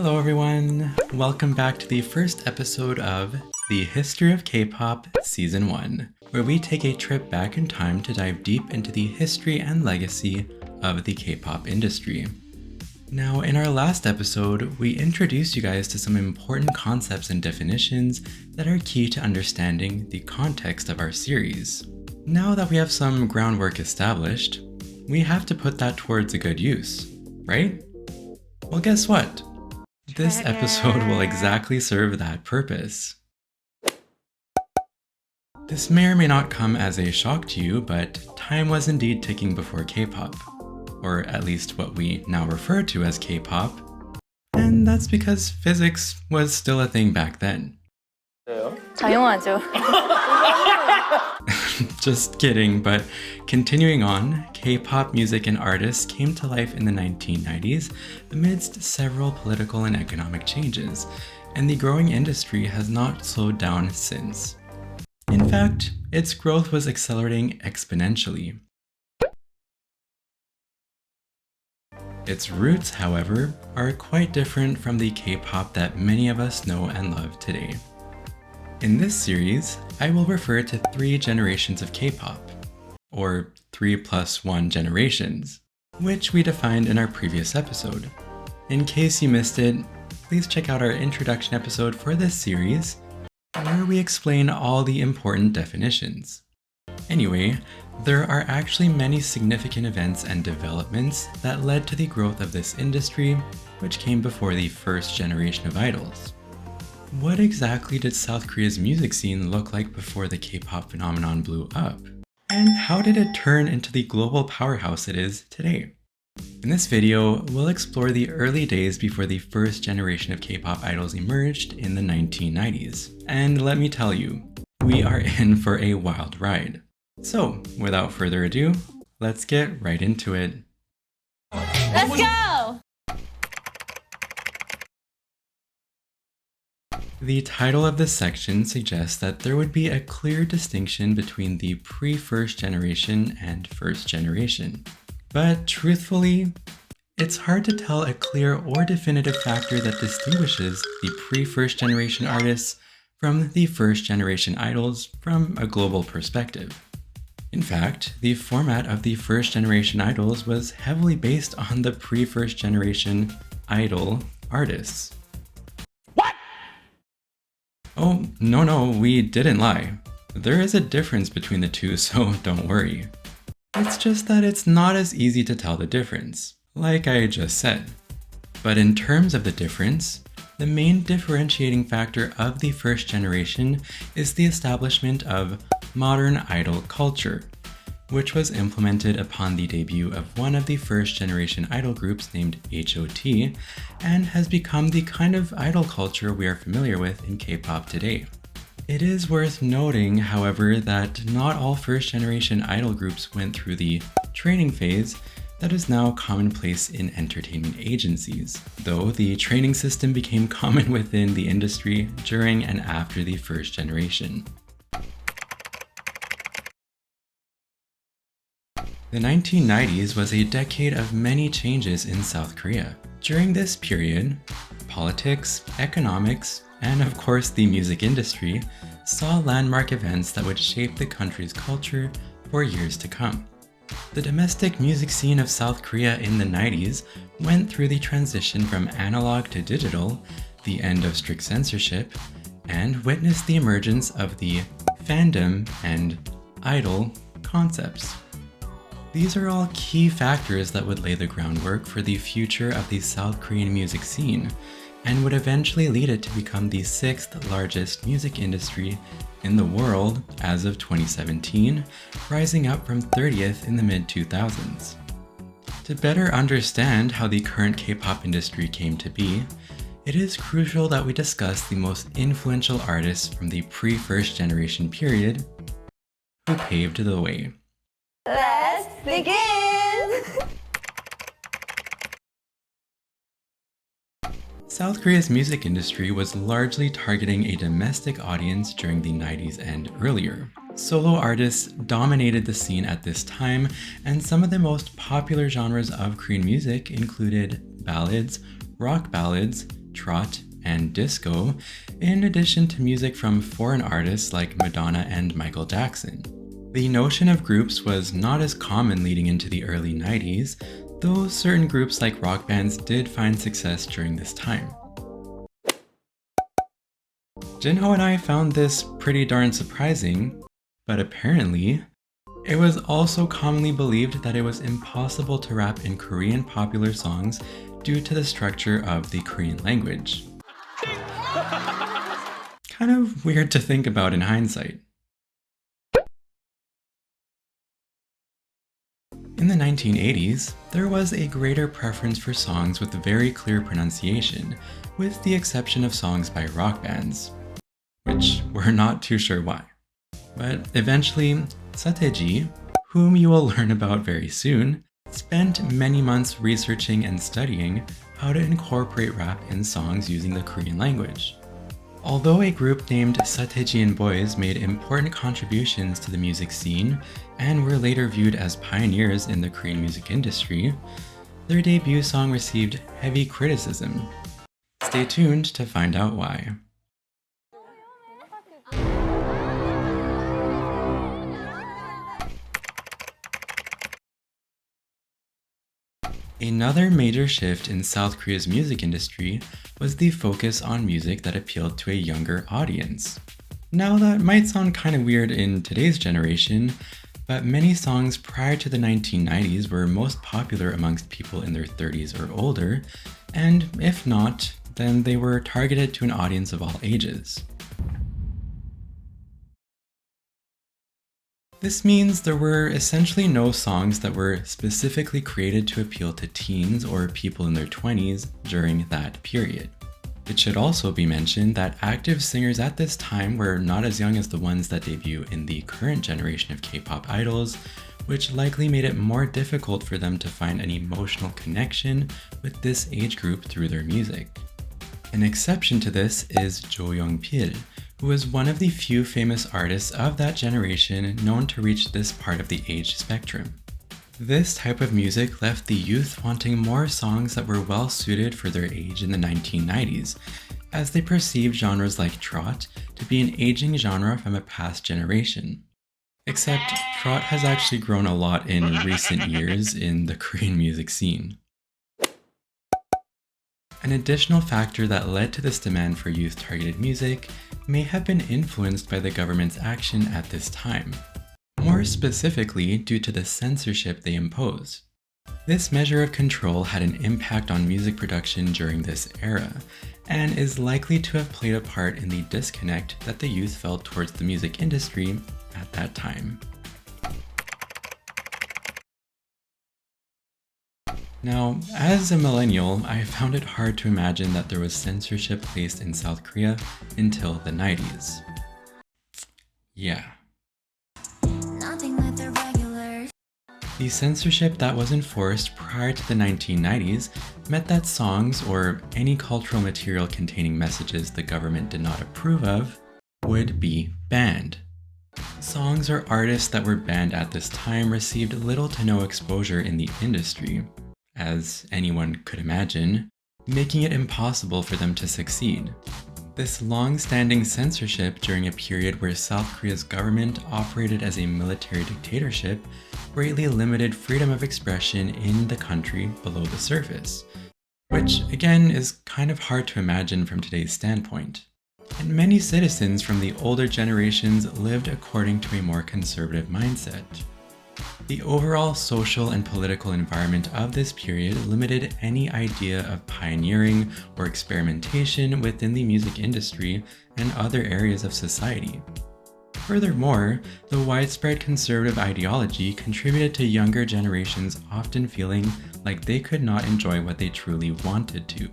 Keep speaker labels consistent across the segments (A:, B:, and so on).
A: Hello everyone! Welcome back to the first episode of The History of K-Pop Season 1, where we take a trip back in time to dive deep into the history and legacy of the K-pop industry. Now, in our last episode, we introduced you guys to some important concepts and definitions that are key to understanding the context of our series. Now that we have some groundwork established, we have to put that towards a good use, right? Well, guess what? This episode will exactly serve that purpose. This may or may not come as a shock to you, but time was indeed ticking before K-pop, or at least what we now refer to as K-pop, and that's because physics was still a thing back then.
B: 당연하죠.
A: Just kidding, but continuing on, K-pop music and artists came to life in the 1990s amidst several political and economic changes, and the growing industry has not slowed down since. In fact, its growth was accelerating exponentially. Its roots, however, are quite different from the K-pop that many of us know and love today. In this series, I will refer to 3 generations of K-pop, or 3+1 generations, which we defined in our previous episode. In case you missed it, please check out our introduction episode for this series, where we explain all the important definitions. Anyway, there are actually many significant events and developments that led to the growth of this industry, which came before the first generation of idols. What exactly did South Korea's music scene look like before the K-pop phenomenon blew up? And how did it turn into the global powerhouse it is today? In this video, we'll explore the early days before the first generation of K-pop idols emerged in the 1990s. And let me tell you, we are in for a wild ride. So, without further ado, let's get right into it.
B: Let's go!
A: The title of this section suggests that there would be a clear distinction between the pre-first generation and first generation. But truthfully, it's hard to tell a clear or definitive factor that distinguishes the pre-first generation artists from the first generation idols from a global perspective. In fact, the format of the first generation idols was heavily based on the pre-first generation idol artists. Oh, no, we didn't lie. There is a difference between the two, so don't worry. It's just that it's not as easy to tell the difference, like I just said. But in terms of the difference, the main differentiating factor of the first generation is the establishment of modern idol culture, which was implemented upon the debut of one of the first generation idol groups named HoK, and has become the kind of idol culture we are familiar with in K-pop today. It is worth noting, however, that not all first generation idol groups went through the training phase that is now commonplace in entertainment agencies, though the training system became common within the industry during and after the first generation. The 1990s was a decade of many changes in South Korea. During this period, politics, economics, and of course the music industry saw landmark events that would shape the country's culture for years to come. The domestic music scene of South Korea in the 90s went through the transition from analog to digital, the end of strict censorship, and witnessed the emergence of the fandom and idol concepts. These are all key factors that would lay the groundwork for the future of the South Korean music scene, and would eventually lead it to become the 6th largest music industry in the world as of 2017, rising up from 30th in the mid-2000s. To better understand how the current K-pop industry came to be, it is crucial that we discuss the most influential artists from the pre-first generation period who paved the way.
B: Let's begin!
A: South Korea's music industry was largely targeting a domestic audience during the 90s and earlier. Solo artists dominated the scene at this time, and some of the most popular genres of Korean music included ballads, rock ballads, trot, and disco, in addition to music from foreign artists like Madonna and Michael Jackson. The notion of groups was not as common leading into the early 90s, though certain groups like rock bands did find success during this time. Jinho and I found this pretty darn surprising, but apparently, it was also commonly believed that it was impossible to rap in Korean popular songs due to the structure of the Korean language. Kind of weird to think about in hindsight. In the 1980s, there was a greater preference for songs with very clear pronunciation, with the exception of songs by rock bands, which we're not too sure why. But eventually, Sateji, whom you will learn about very soon, spent many months researching and studying how to incorporate rap in songs using the Korean language. Although a group named Satejian Boys made important contributions to the music scene and were later viewed as pioneers in the Korean music industry, their debut song received heavy criticism. Stay tuned to find out why. Another major shift in South Korea's music industry was the focus on music that appealed to a younger audience. Now that might sound kind of weird in today's generation, but many songs prior to the 1990s were most popular amongst people in their 30s or older, and if not, then they were targeted to an audience of all ages. This means there were essentially no songs that were specifically created to appeal to teens or people in their 20s during that period. It should also be mentioned that active singers at this time were not as young as the ones that debut in the current generation of K-pop idols, which likely made it more difficult for them to find an emotional connection with this age group through their music. An exception to this is Jo Young-pil, who is one of the few famous artists of that generation known to reach this part of the age spectrum. This type of music left the youth wanting more songs that were well suited for their age in the 1990s, as they perceived genres like trot to be an aging genre from a past generation. Except trot has actually grown a lot in recent years in the Korean music scene. An additional factor that led to this demand for youth-targeted music may have been influenced by the government's action at this time, more specifically due to the censorship they imposed. This measure of control had an impact on music production during this era, and is likely to have played a part in the disconnect that the youth felt towards the music industry at that time. Now, as a millennial, I found it hard to imagine that there was censorship placed in South Korea until the 90s. Yeah. The censorship that was enforced prior to the 1990s meant that songs, or any cultural material containing messages the government did not approve of, would be banned. Songs or artists that were banned at this time received little to no exposure in the industry, as anyone could imagine, making it impossible for them to succeed. This long-standing censorship during a period where South Korea's government operated as a military dictatorship greatly limited freedom of expression in the country below the surface, which again is kind of hard to imagine from today's standpoint. And many citizens from the older generations lived according to a more conservative mindset. The overall social and political environment of this period limited any idea of pioneering or experimentation within the music industry and other areas of society. Furthermore, the widespread conservative ideology contributed to younger generations often feeling like they could not enjoy what they truly wanted to.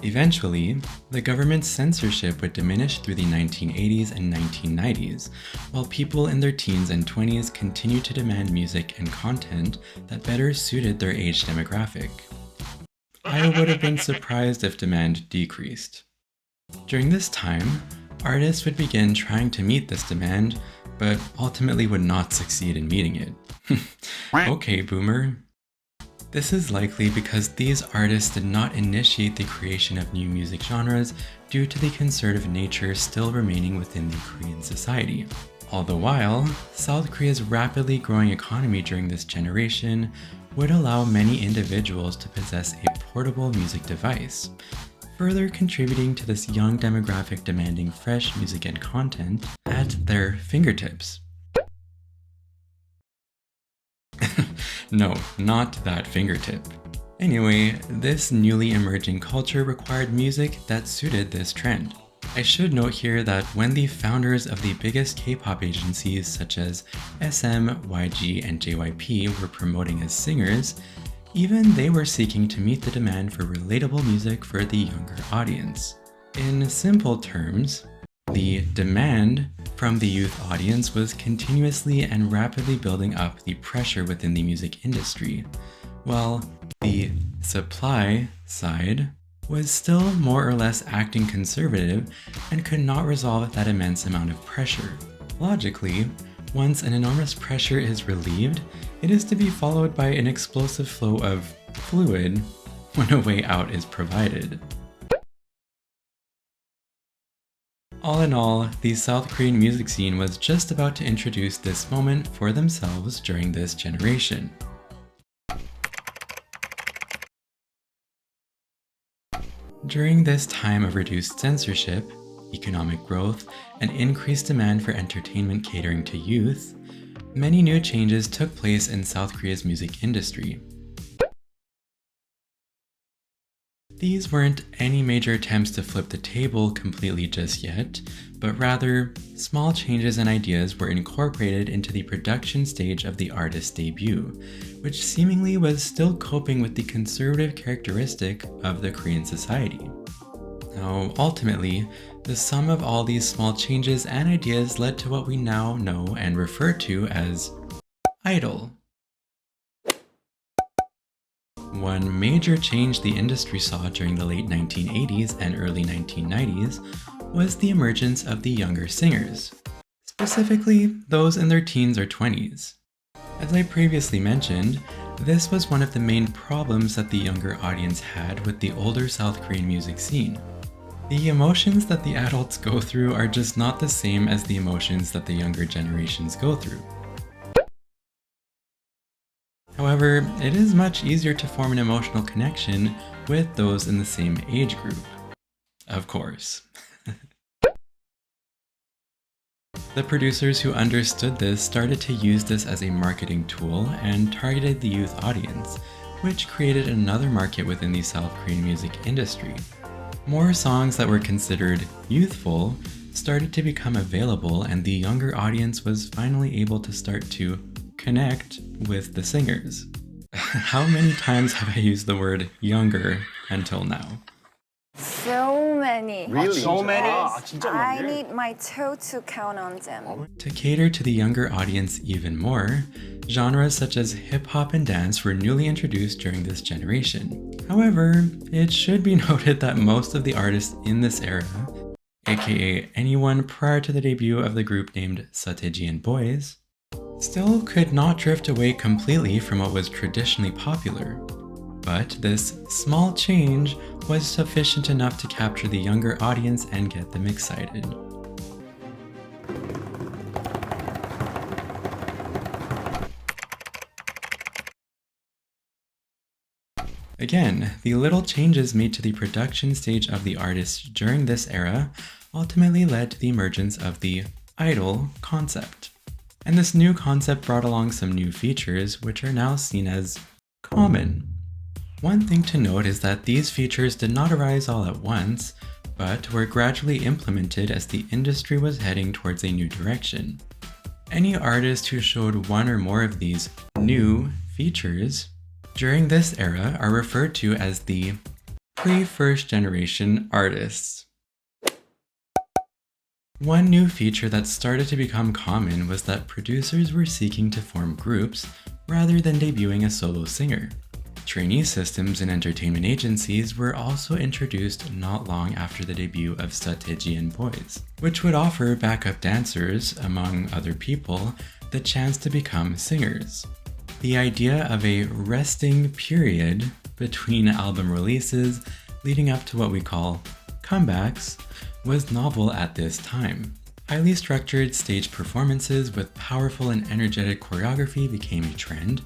A: Eventually, the government's censorship would diminish through the 1980s and 1990s, while people in their teens and 20s continued to demand music and content that better suited their age demographic. I would have been surprised if demand decreased. During this time, artists would begin trying to meet this demand, but ultimately would not succeed in meeting it. Okay, boomer. This is likely because these artists did not initiate the creation of new music genres due to the conservative nature still remaining within the Korean society. All the while, South Korea's rapidly growing economy during this generation would allow many individuals to possess a portable music device, further contributing to this young demographic demanding fresh music and content at their fingertips. No, not that fingertip. Anyway, this newly emerging culture required music that suited this trend. I should note here that when the founders of the biggest K-pop agencies such as SM, YG, and JYP were promoting as singers, even they were seeking to meet the demand for relatable music for the younger audience. In simple terms, the demand from the youth audience was continuously and rapidly building up the pressure within the music industry, while the supply side was still more or less acting conservative and could not resolve that immense amount of pressure. Logically, once an enormous pressure is relieved, it is to be followed by an explosive flow of fluid when a way out is provided. All in all, the South Korean music scene was just about to introduce this moment for themselves during this generation. During this time of reduced censorship, economic growth, and increased demand for entertainment catering to youth, many new changes took place in South Korea's music industry. These weren't any major attempts to flip the table completely just yet, but rather, small changes and ideas were incorporated into the production stage of the artist's debut, which seemingly was still coping with the conservative characteristic of the Korean society. Now, ultimately, the sum of all these small changes and ideas led to what we now know and refer to as idol. One major change the industry saw during the late 1980s and early 1990s was the emergence of the younger singers, specifically those in their teens or 20s. As I previously mentioned, this was one of the main problems that the younger audience had with the older South Korean music scene. The emotions that the adults go through are just not the same as the emotions that the younger generations go through. However, it is much easier to form an emotional connection with those in the same age group. Of course. The producers who understood this started to use this as a marketing tool and targeted the youth audience, which created another market within the South Korean music industry. More songs that were considered youthful started to become available, and the younger audience was finally able to start to connect with the singers. How many times have I used the word younger until now?
B: So many.
C: Really? So many?
B: I need my toe to count on them.
A: To cater to the younger audience even more, genres such as hip-hop and dance were newly introduced during this generation. However, it should be noted that most of the artists in this era, aka anyone prior to the debut of the group named Satejian Boys, still could not drift away completely from what was traditionally popular. But this small change was sufficient enough to capture the younger audience and get them excited. Again, the little changes made to the production stage of the artists during this era ultimately led to the emergence of the idol concept. And this new concept brought along some new features which are now seen as common. One thing to note is that these features did not arise all at once, but were gradually implemented as the industry was heading towards a new direction. Any artist who showed one or more of these new features during this era are referred to as the pre-first generation artists. One new feature that started to become common was that producers were seeking to form groups rather than debuting a solo singer. Trainee systems in entertainment agencies were also introduced not long after the debut of Satejian Boys, which would offer backup dancers, among other people, the chance to become singers. The idea of a resting period between album releases leading up to what we call comebacks was novel at this time. Highly structured stage performances with powerful and energetic choreography became a trend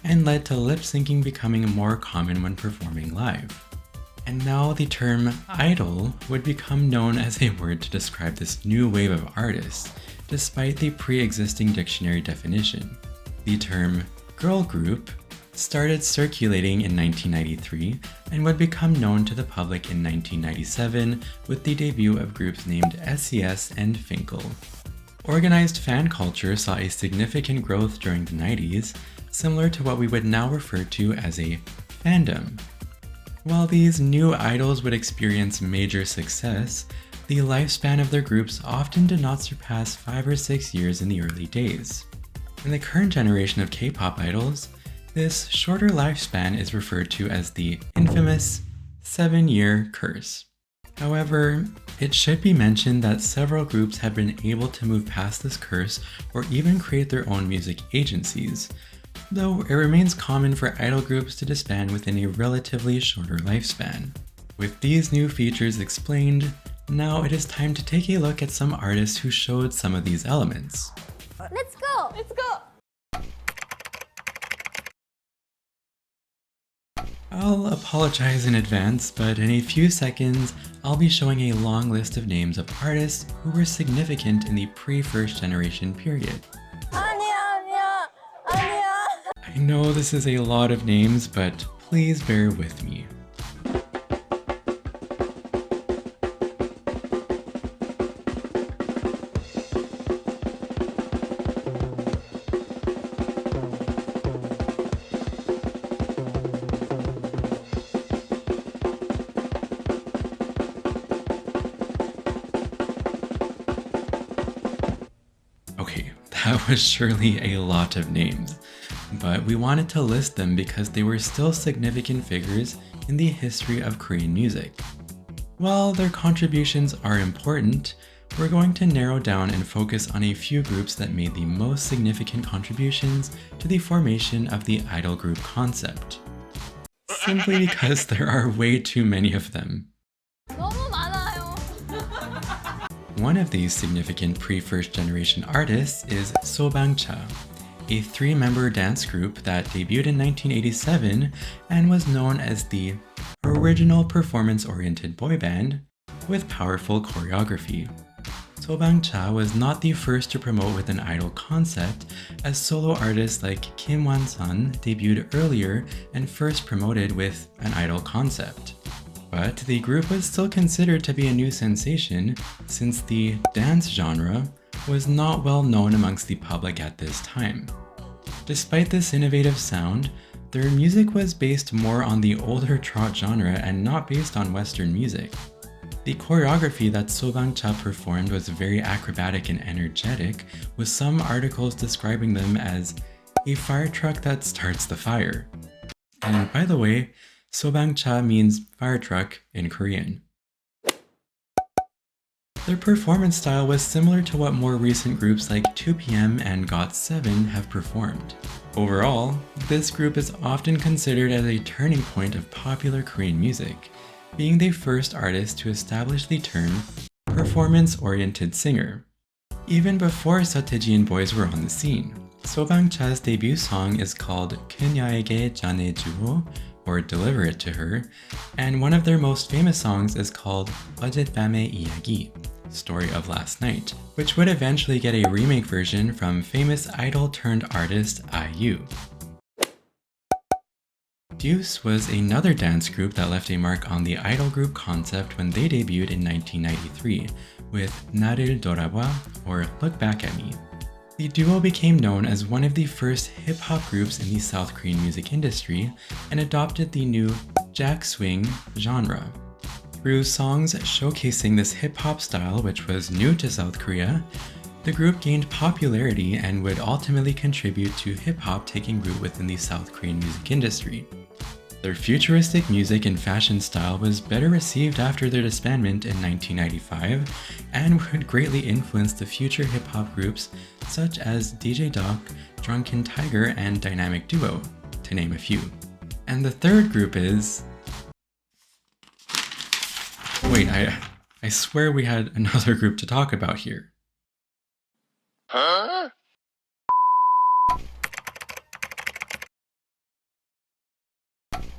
A: and led to lip syncing becoming more common when performing live. And now the term idol would become known as a word to describe this new wave of artists, despite the pre-existing dictionary definition. The term girl group started circulating in 1993 and would become known to the public in 1997 with the debut of groups named SES and Finkel. Organized fan culture saw a significant growth during the 90s, similar to what we would now refer to as a fandom. While these new idols would experience major success, the lifespan of their groups often did not surpass 5 or 6 years in the early days. In the current generation of K-pop idols, this shorter lifespan is referred to as the infamous 7-year curse. However, it should be mentioned that several groups have been able to move past this curse or even create their own music agencies, though it remains common for idol groups to disband within a relatively shorter lifespan. With these new features explained, now it is time to take a look at some artists who showed some of these elements.
B: Let's go! Let's go!
A: I'll apologize in advance, but in a few seconds, I'll be showing a long list of names of artists who were significant in the pre-first generation period. I know this is a lot of names, but please bear with me. Okay, that was surely a lot of names, but we wanted to list them because they were still significant figures in the history of Korean music. While their contributions are important, we're going to narrow down and focus on a few groups that made the most significant contributions to the formation of the idol group concept. Simply because there are way too many of them. One of these significant pre-first generation artists is Sobangcha, a 3-member dance group that debuted in 1987 and was known as the original performance-oriented boy band with powerful choreography. Sobangcha was not the first to promote with an idol concept, as solo artists like Kim Wan-sun debuted earlier and first promoted with an idol concept. But the group was still considered to be a new sensation since the dance genre was not well known amongst the public at this time. Despite this innovative sound, their music was based more on the older trot genre and not based on Western music. The choreography that Sobangcha performed was very acrobatic and energetic, with some articles describing them as a fire truck that starts the fire. And by the way, Sobangcha means fire truck in Korean. Their performance style was similar to what more recent groups like 2PM and GOT7 have performed. Overall, this group is often considered as a turning point of popular Korean music, being the first artist to establish the term performance-oriented singer. Even before Seo boys were on the scene, Sobangcha's debut song is called 그녀에게 전해주오, or Deliver It to Her, and one of their most famous songs is called 어젯밤의 이야기, Story of Last Night, which would eventually get a remake version from famous idol-turned-artist IU. Deuce was another dance group that left a mark on the idol group concept when they debuted in 1993 with 나를 돌아봐, or Look Back at Me. The duo became known as one of the first hip-hop groups in the South Korean music industry and adopted the new Jack Swing genre. Through songs showcasing this hip-hop style, which was new to South Korea, the group gained popularity and would ultimately contribute to hip-hop taking root within the South Korean music industry. Their futuristic music and fashion style was better received after their disbandment in 1995 and would greatly influence the future hip-hop groups such as DJ Doc, Drunken Tiger, and Dynamic Duo, to name a few. And the third group is... Wait, I swear we had another group to talk about here. Huh?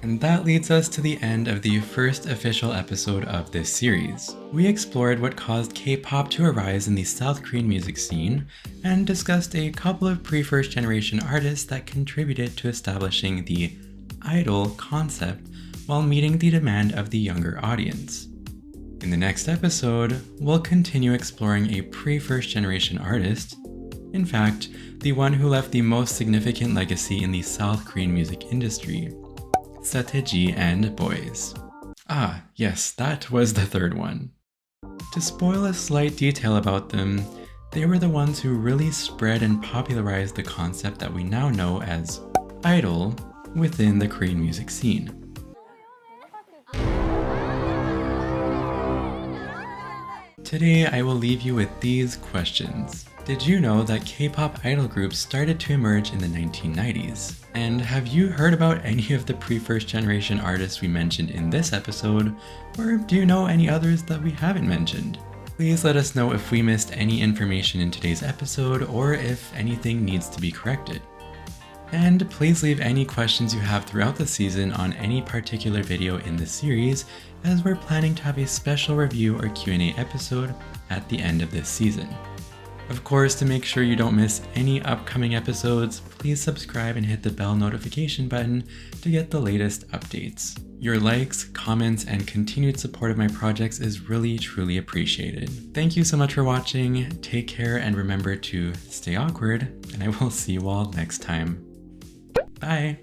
A: And that leads us to the end of the first official episode of this series. We explored what caused K-pop to arise in the South Korean music scene, and discussed a couple of pre-first generation artists that contributed to establishing the idol concept while meeting the demand of the younger audience. In the next episode, we'll continue exploring a pre-first generation artist, in fact, the one who left the most significant legacy in the South Korean music industry, Seo and Boys. Ah, yes, that was the third one. To spoil a slight detail about them, they were the ones who really spread and popularized the concept that we now know as idol within the Korean music scene. Today, I will leave you with these questions. Did you know that K-pop idol groups started to emerge in the 1990s? And have you heard about any of the pre-first generation artists we mentioned in this episode? Or do you know any others that we haven't mentioned? Please let us know if we missed any information in today's episode or if anything needs to be corrected. And please leave any questions you have throughout the season on any particular video in the series, as we're planning to have a special review or Q&A episode at the end of this season. Of course, to make sure you don't miss any upcoming episodes, please subscribe and hit the bell notification button to get the latest updates. Your likes, comments, and continued support of my projects is really, truly appreciated. Thank you so much for watching, take care, and remember to stay awkward, and I will see you all next time. Bye!